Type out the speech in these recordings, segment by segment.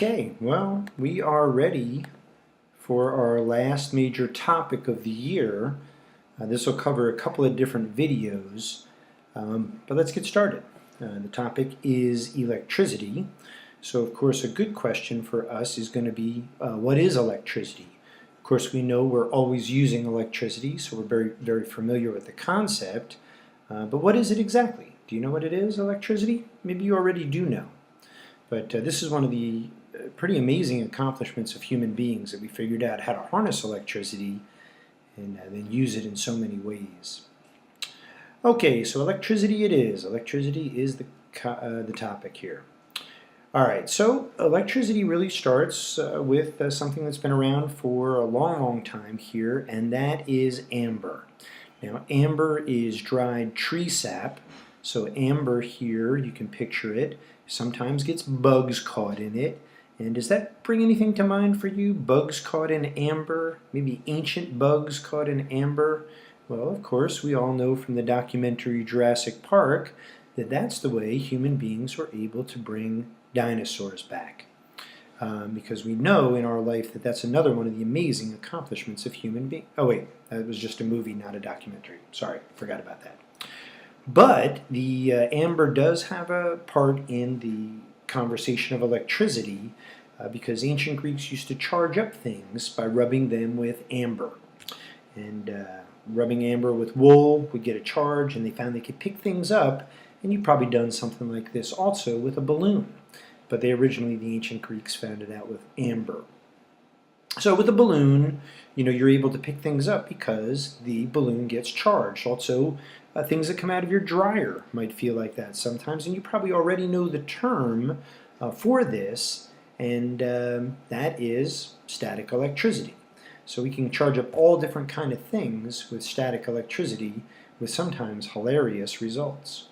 Okay, well, we are ready for our last major topic of the year. This will cover a couple of different videos, but let's get started. The topic is electricity. So, of course, a good question for us is going to be, what is electricity? Of course, we know we're always using electricity, so we're very, very familiar with the concept. But what is it exactly? Do you know what it is, electricity? Maybe you already do know. But this is one of the pretty amazing accomplishments of human beings, that we figured out how to harness electricity and then use it in so many ways. Okay, so electricity it is. Electricity is the topic here. All right, so electricity really starts with something that's been around for a long, long time here, and that is amber. Now, amber is dried tree sap. So amber here, you can picture it, sometimes gets bugs caught in it. And does that bring anything to mind for you? Bugs caught in amber? Maybe ancient bugs caught in amber? Well, of course, we all know from the documentary Jurassic Park that that's the way human beings were able to bring dinosaurs back. Because we know in our life that that's another one of the amazing accomplishments of human beings. Oh wait, that was just a movie, not a documentary. Sorry, forgot about that. But the amber does have a part in the conversation of electricity because ancient Greeks used to charge up things by rubbing them with amber. And rubbing amber with wool would get a charge, and they found they could pick things up. And you've probably done something like this also with a balloon. But the ancient Greeks found it out with amber. So with a balloon, you're able to pick things up because the balloon gets charged. Also, things that come out of your dryer might feel like that sometimes, and you probably already know the term for this, and that is static electricity. So we can charge up all different kind of things with static electricity with sometimes hilarious results.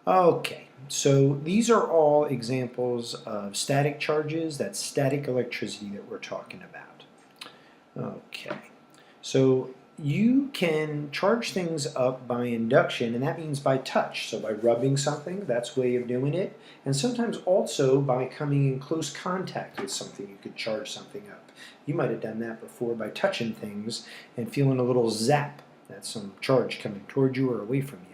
Okay, so these are all examples of static charges. That's static electricity that we're talking about. Okay, so you can charge things up by induction, and that means by touch. So by rubbing something, that's a way of doing it. And sometimes also by coming in close contact with something, you could charge something up. You might have done that before by touching things and feeling a little zap. That's some charge coming toward you or away from you.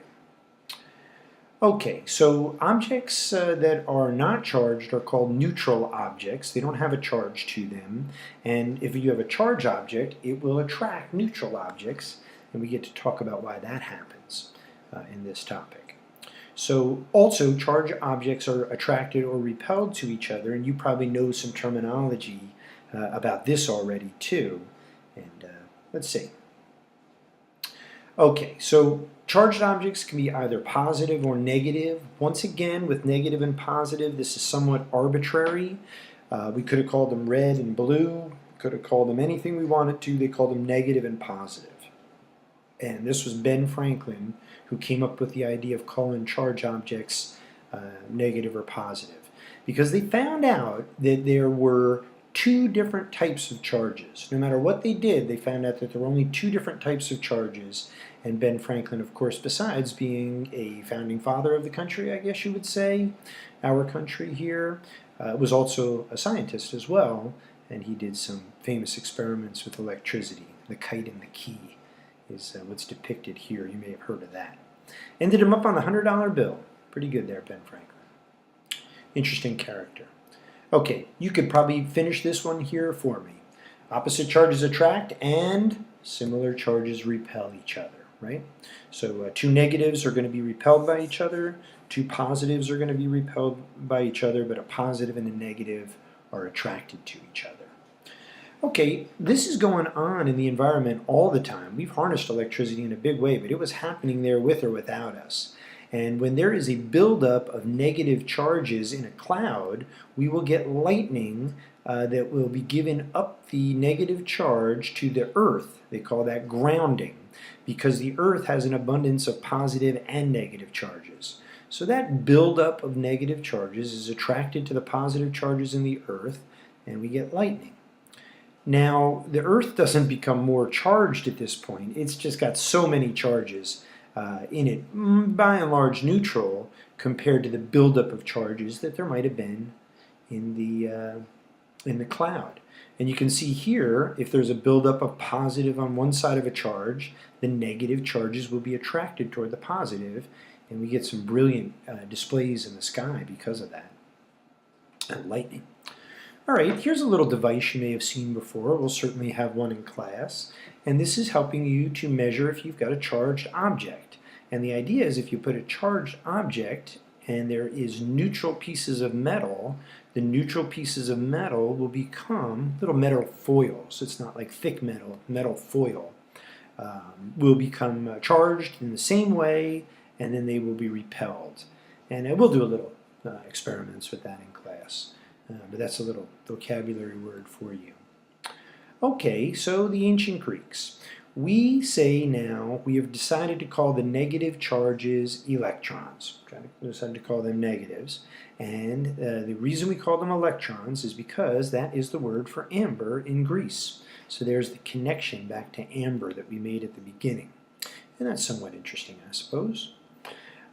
Okay, so objects that are not charged are called neutral objects. They don't have a charge to them. And if you have a charged object, it will attract neutral objects. And we get to talk about why that happens in this topic. So also, charged objects are attracted or repelled to each other. And you probably know some terminology about this already too. And let's see. Okay, so charged objects can be either positive or negative. Once again, with negative and positive, this is somewhat arbitrary. We could have called them red and blue. Could have called them anything we wanted to. They called them negative and positive. And this was Ben Franklin who came up with the idea of calling charged objects negative or positive. Because they found out that there were two different types of charges. No matter what they did, they found out that there were only two different types of charges. And Ben Franklin, of course, besides being a founding father of the country, I guess you would say, our country here, was also a scientist as well. And he did some famous experiments with electricity. The kite and the key is what's depicted here. You may have heard of that. Ended him up on the $100 bill. Pretty good there, Ben Franklin. Interesting character. Okay, you could probably finish this one here for me. Opposite charges attract and similar charges repel each other, right? So two negatives are going to be repelled by each other. Two positives are going to be repelled by each other, but a positive and a negative are attracted to each other. Okay, this is going on in the environment all the time. We've harnessed electricity in a big way, but it was happening there with or without us. And when there is a buildup of negative charges in a cloud, we will get lightning that will be giving up the negative charge to the earth. They call that grounding, because the earth has an abundance of positive and negative charges. So that buildup of negative charges is attracted to the positive charges in the earth, and we get lightning. Now, the earth doesn't become more charged at this point. It's just got so many charges in it, by and large neutral, compared to the buildup of charges that there might have been in the cloud. And you can see here, if there's a buildup of positive on one side of a charge, the negative charges will be attracted toward the positive, and we get some brilliant displays in the sky because of that. Lightning. All right, here's a little device you may have seen before. We'll certainly have one in class. And this is helping you to measure if you've got a charged object. And the idea is if you put a charged object and there is neutral pieces of metal, the neutral pieces of metal will become little metal foils. It's not like thick metal, metal foil. Will become charged in the same way, and then they will be repelled. And we'll do a little experiments with that in class. But that's a little vocabulary word for you. Okay, so the ancient Greeks. We say now we have decided to call the negative charges electrons. We decided to call them negatives. And the reason we call them electrons is because that is the word for amber in Greece. So there's the connection back to amber that we made at the beginning. And that's somewhat interesting, I suppose.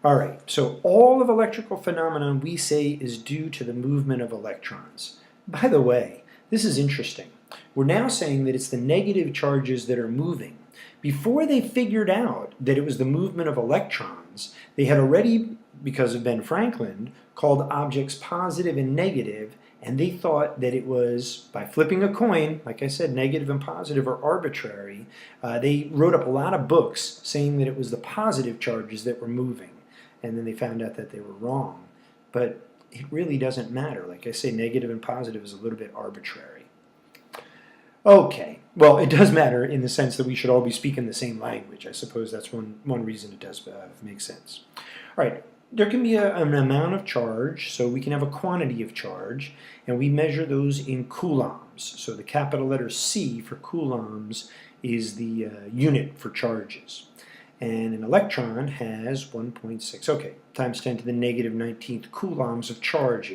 All right, so all of electrical phenomenon we say is due to the movement of electrons. By the way, this is interesting. We're now saying that it's the negative charges that are moving. Before they figured out that it was the movement of electrons, they had already, because of Ben Franklin, called objects positive and negative, and they thought that it was, by flipping a coin, like I said, negative and positive are arbitrary. They wrote up a lot of books saying that it was the positive charges that were moving, and then they found out that they were wrong. But it really doesn't matter. Like I say, negative and positive is a little bit arbitrary. Okay, well, it does matter in the sense that we should all be speaking the same language. I suppose that's one reason it does make sense. All right, there can be an amount of charge, so we can have a quantity of charge, and we measure those in coulombs. So the capital letter C for coulombs is the unit for charges. And an electron has 1.6, okay, times 10 to the negative 19th coulombs of charge.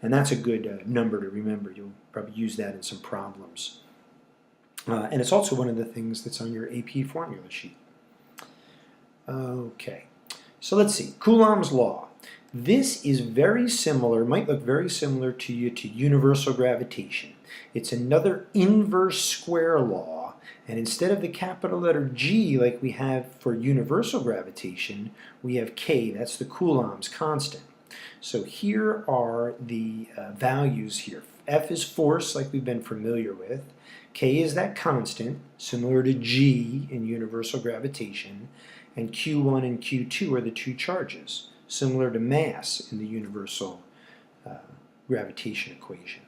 And that's a good number to remember. You'll probably use that in some problems. And it's also one of the things that's on your AP formula sheet. Okay, so let's see, Coulombs Law. This is very similar, might look very similar to you to universal gravitation. It's another inverse square law, and instead of the capital letter G like we have for universal gravitation, we have K, that's the Coulomb's constant. So here are the values here. F is force, like we've been familiar with. K is that constant, similar to G in universal gravitation. And Q1 and Q2 are the two charges, similar to mass in the universal gravitation equation.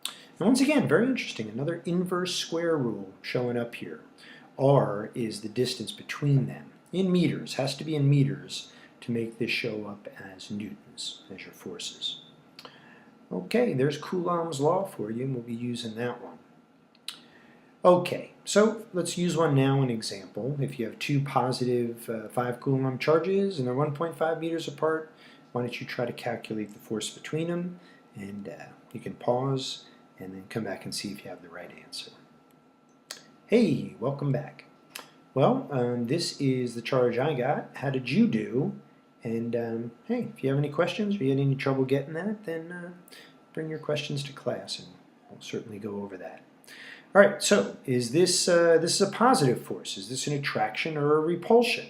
And once again, very interesting, another inverse square rule showing up here. R is the distance between them. In meters, has to be in meters to make this show up as newtons, as your forces. Okay, there's Coulomb's Law for you, and we'll be using that one. Okay, so let's use one now, an example. If you have two positive 5 Coulomb charges and they're 1.5 meters apart, why don't you try to calculate the force between them, and you can pause and then come back and see if you have the right answer. Hey, welcome back. Well, this is the charge I got. How did you do? And hey, if you have any questions or you had any trouble getting that, then bring your questions to class and we'll certainly go over that. All right, so is this is a positive force? Is this an attraction or a repulsion?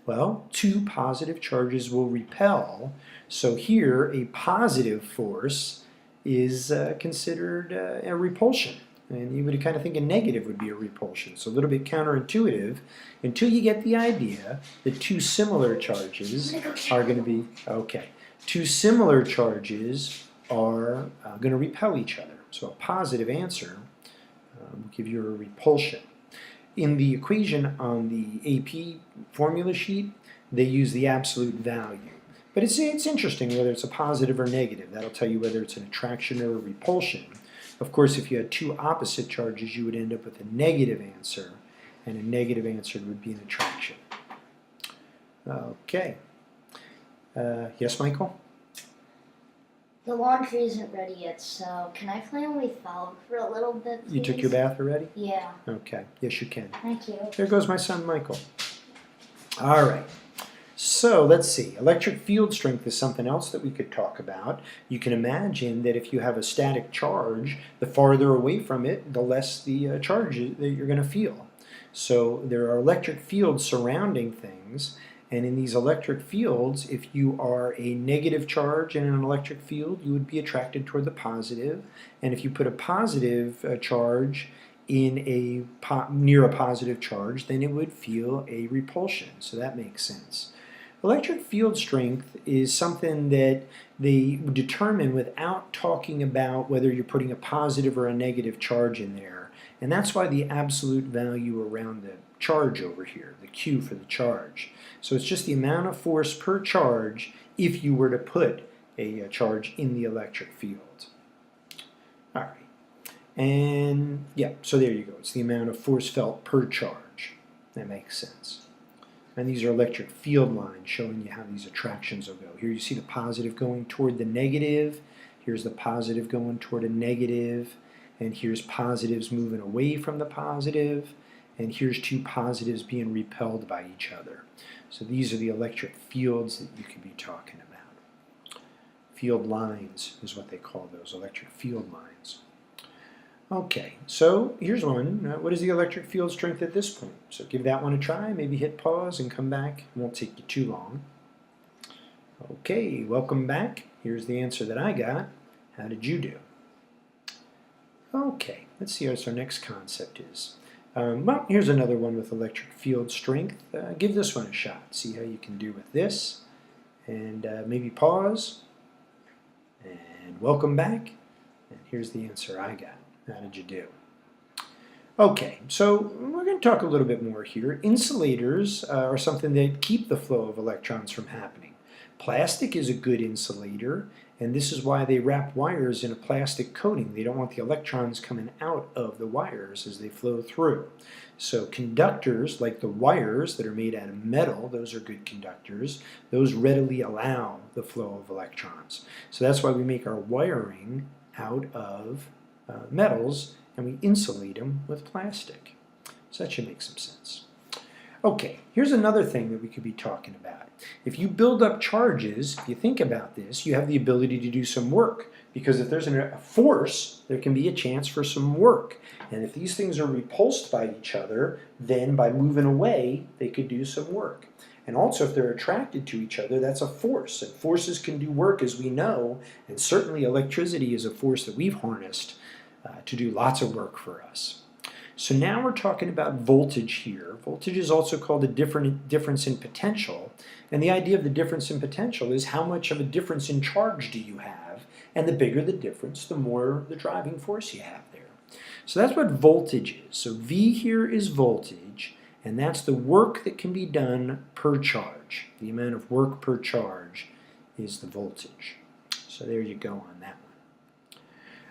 Well, two positive charges will repel. So here, a positive force is considered a repulsion. And you would kind of think a negative would be a repulsion. So a little bit counterintuitive until you get the idea that two similar charges are going to be, okay, two similar charges are going to repel each other. So a positive answer will give you a repulsion. In the equation on the AP formula sheet, they use the absolute value. But it's interesting whether it's a positive or negative. That'll tell you whether it's an attraction or a repulsion. Of course, if you had two opposite charges, you would end up with a negative answer, and a negative answer would be an attraction. Okay. Yes, Michael? The laundry isn't ready yet, so can I play without for a little bit, please? You took your bath already? Yeah. Okay. Yes, you can. Thank you. There goes my son, Michael. All right. So let's see, electric field strength is something else that we could talk about. You can imagine that if you have a static charge, the farther away from it, the less the charge that you're going to feel. So there are electric fields surrounding things, and in these electric fields, if you are a negative charge in an electric field, you would be attracted toward the positive, and if you put a positive charge in near a positive charge, then it would feel a repulsion. So that makes sense. Electric field strength is something that they determine without talking about whether you're putting a positive or a negative charge in there. And that's why the absolute value around the charge over here, the Q for the charge. So it's just the amount of force per charge if you were to put a charge in the electric field. All right. And yeah, so there you go. It's the amount of force felt per charge. That makes sense. And these are electric field lines showing you how these attractions will go. Here you see the positive going toward the negative. Here's the positive going toward a negative. And here's positives moving away from the positive. And here's two positives being repelled by each other. So these are the electric fields that you could be talking about. Field lines is what they call those, electric field lines. Okay, so here's one. What is the electric field strength at this point? So give that one a try. Maybe hit pause and come back. It won't take you too long. Okay, welcome back. Here's the answer that I got. How did you do? Okay, let's see what our next concept is. Well, here's another one with electric field strength. Give this one a shot. See how you can do with this. And maybe pause. And welcome back. And here's the answer I got. How did you do? Okay, so we're going to talk a little bit more here. Insulators are something that keep the flow of electrons from happening. Plastic is a good insulator, and this is why they wrap wires in a plastic coating. They don't want the electrons coming out of the wires as they flow through. So conductors, like the wires that are made out of metal, those are good conductors. Those readily allow the flow of electrons. So that's why we make our wiring out of metals, and we insulate them with plastic. So that should make some sense. Okay, here's another thing that we could be talking about. If you build up charges, if you think about this, you have the ability to do some work, because if there's a force, there can be a chance for some work. And if these things are repulsed by each other, then by moving away, they could do some work. And also, if they're attracted to each other, that's a force. And forces can do work, as we know, and certainly electricity is a force that we've harnessed to do lots of work for us. So now we're talking about voltage here. Voltage is also called a difference in potential. And the idea of the difference in potential is how much of a difference in charge do you have? And the bigger the difference, the more the driving force you have there. So that's what voltage is. So V here is voltage, and that's the work that can be done per charge. The amount of work per charge is the voltage. So there you go on that one.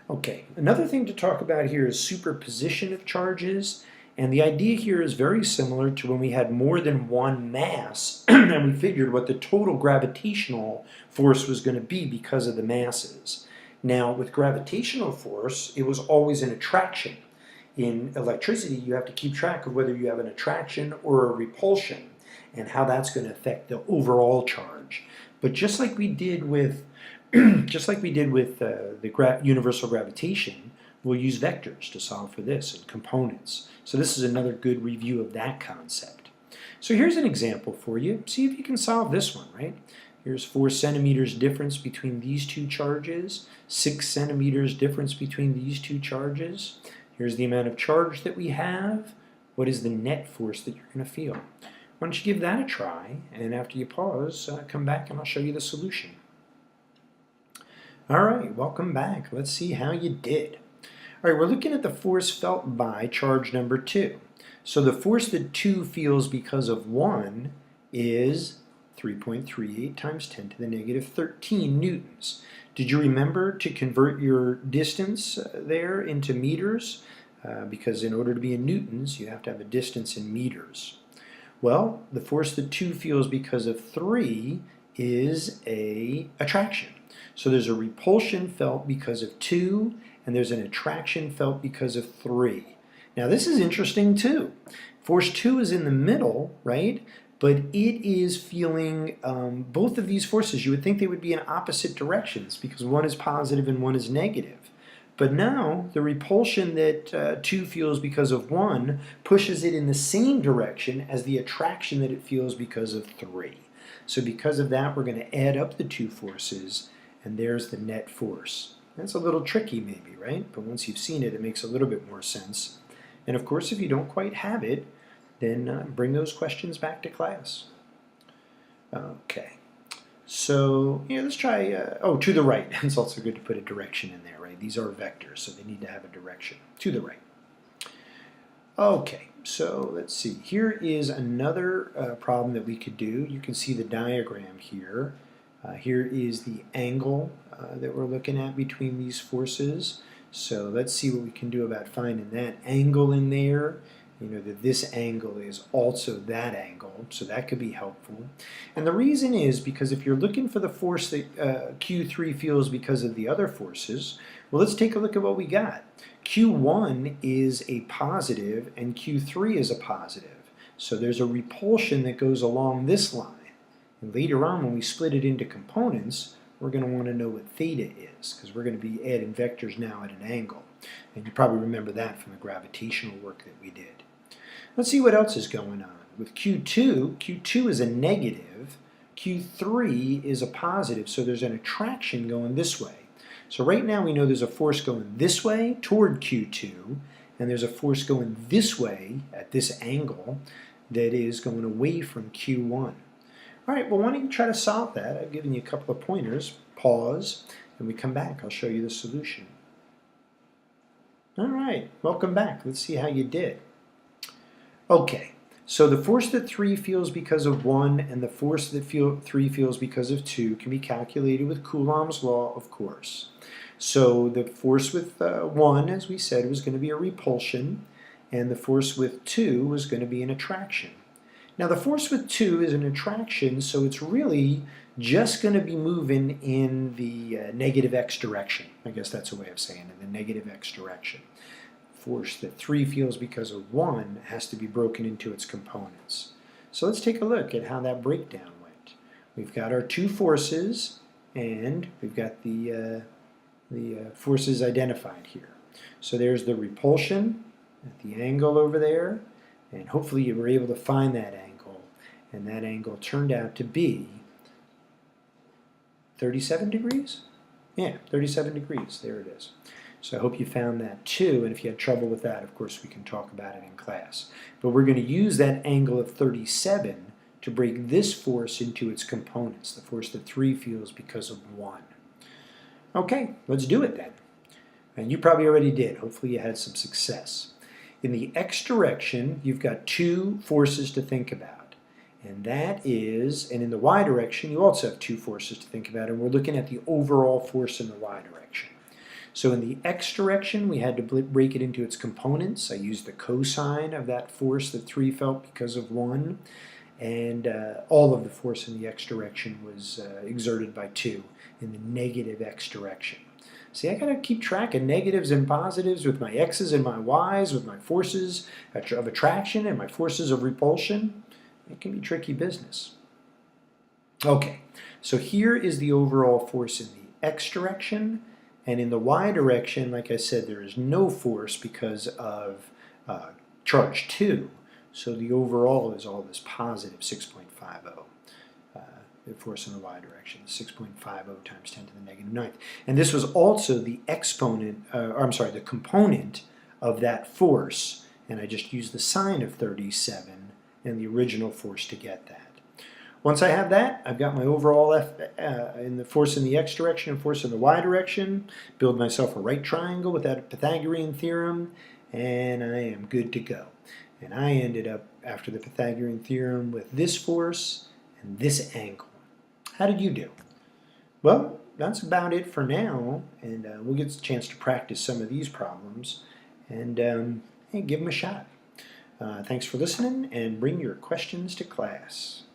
Okay, another thing to talk about here is superposition of charges, and the idea here is very similar to when we had more than one mass and we figured what the total gravitational force was going to be because of the masses. Now, with gravitational force, it was always an attraction. In electricity, you have to keep track of whether you have an attraction or a repulsion and how that's going to affect the overall charge. But just like we did with universal gravitation, we'll use vectors to solve for this and components. So this is another good review of that concept. So here's an example for you. See if you can solve this one, right? Here's 4 centimeters difference between these two charges, 6 centimeters difference between these two charges. Here's the amount of charge that we have. What is the net force that you're going to feel? Why don't you give that a try, and after you pause, come back and I'll show you the solution. All right, welcome back. Let's see how you did. All right, we're looking at the force felt by charge number 2. So the force that 2 feels because of 1 is 3.38 times 10 to the negative 13 newtons. Did you remember to convert your distance there into meters? Because in order to be in newtons, you have to have a distance in meters. Well, the force that 2 feels because of 3 is an attraction. So there's a repulsion felt because of 2, and there's an attraction felt because of 3. Now this is interesting too. Force 2 is in the middle, right? but it is feeling both of these forces. You would think they would be in opposite directions because one is positive and one is negative. But now the repulsion that 2 feels because of 1 pushes it in the same direction as the attraction that it feels because of 3. So because of that, we're going to add up the 2 forces, and there's the net force. That's a little tricky maybe, right? But once you've seen it, it makes a little bit more sense. And of course, if you don't quite have it, then bring those questions back to class. Okay. So, let's try, to the right. It's also good to put a direction in there, right? These are vectors, so they need to have a direction. To the right. Okay, so let's see. Here is another problem that we could do. You can see the diagram here. Here is the angle that we're looking at between these forces. So let's see what we can do about finding that angle in there. You know that this angle is also that angle, so that could be helpful. And the reason is because if you're looking for the force that Q3 feels because of the other forces, well, let's take a look at what we got. Q1 is a positive and Q3 is a positive. So there's a repulsion that goes along this line. And later on, when we split it into components, we're going to want to know what theta is, because we're going to be adding vectors now at an angle. And you probably remember that from the gravitational work that we did. Let's see what else is going on. With Q2, Q2 is a negative, Q3 is a positive, so there's an attraction going this way. So right now we know there's a force going this way toward Q2, and there's a force going this way at this angle that is going away from Q1. All right, well, why don't you try to solve that? I've given you a couple of pointers. Pause, and we come back. I'll show you the solution. All right, welcome back. Let's see how you did. Okay, so the force that 3 feels because of 1 and the force that 3 feels because of 2 can be calculated with Coulombs Law, of course. So the force with 1, as we said, was going to be a repulsion, and the force with 2 was going to be an attraction. Now the force with 2 is an attraction, so it's really just going to be moving in the negative x direction. I guess that's a way of saying it, the negative x direction. Force that 3 feels because of 1 has to be broken into its components. So let's take a look at how that breakdown went. We've got our 2 forces, and we've got the forces identified here. So there's the repulsion at the angle over there, and hopefully you were able to find that angle, and that angle turned out to be 37 degrees? Yeah, 37 degrees, there it is. So I hope you found that too, and if you had trouble with that, of course, we can talk about it in class. But we're going to use that angle of 37 to break this force into its components, the force that 3 feels because of 1. Okay, let's do it then. And you probably already did. Hopefully you had some success. In the x direction, you've got 2 forces to think about. And that is, and in the y direction, you also have 2 forces to think about, and we're looking at the overall force in the y direction. So in the x direction, we had to break it into its components. I used the cosine of that force that 3 felt because of 1. And all of the force in the x direction was exerted by 2 in the negative x direction. See, I got to keep track of negatives and positives with my x's and my y's, with my forces of attraction and my forces of repulsion. It can be tricky business. Okay, so here is the overall force in the x direction. And in the y direction, like I said, there is no force because of charge 2. So the overall is all this positive 6.50. The force in the y direction, 6.50 times 10 to the negative 9th. And this was also the exponent, the component of that force. And I just used the sine of 37 and the original force to get that. Once I have that, I've got my overall in the force in the x direction and force in the y direction, build myself a right triangle with that Pythagorean theorem, and I am good to go. And I ended up, after the Pythagorean theorem, with this force and this angle. How did you do? Well, that's about it for now, and we'll get a chance to practice some of these problems, and hey, give them a shot. Thanks for listening, and bring your questions to class.